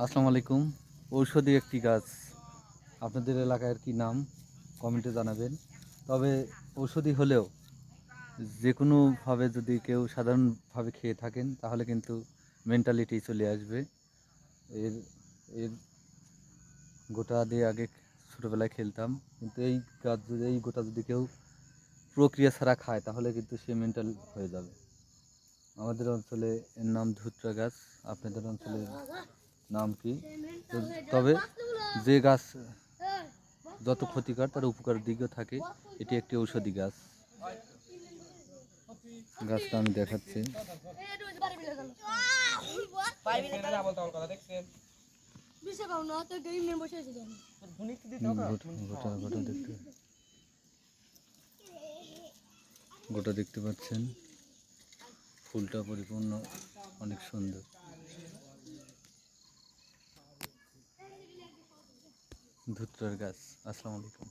আসসালামু আলাইকুম। ঔষধি একটি গাছ, আপনাদের এলাকার কি নাম কমেন্টে জানাবেন। তবে ঔষধি হলেও যে কোনোভাবে যদি কেউ সাধারণভাবে খেয়ে থাকেন তাহলে কিন্তু মেন্টালিটি চলে আসবে। এর এর গোটা দিয়ে আগে ছোটোবেলায় খেলতাম, কিন্তু এই গাছ যদি এই গোটা যদি কেউ প্রক্রিয়া ছাড়া খায় তাহলে কিন্তু সে মেন্টাল হয়ে যাবে। আমাদের অঞ্চলে এর নাম ধুত্রা গাছ, আপনাদের অঞ্চলে নাম কি? তবে যে গাছ যত ক্ষতিকর তার উপকার দিকও থাকে, এটি একটি ঔষধি গাছ। গাছটা আমি দেখাচ্ছি। গোটা দেখতে পাচ্ছেন, ফুলটা পরিপূর্ণ, অনেক সুন্দর। ধুত্রার গাছ। আসসালামু আলাইকুম।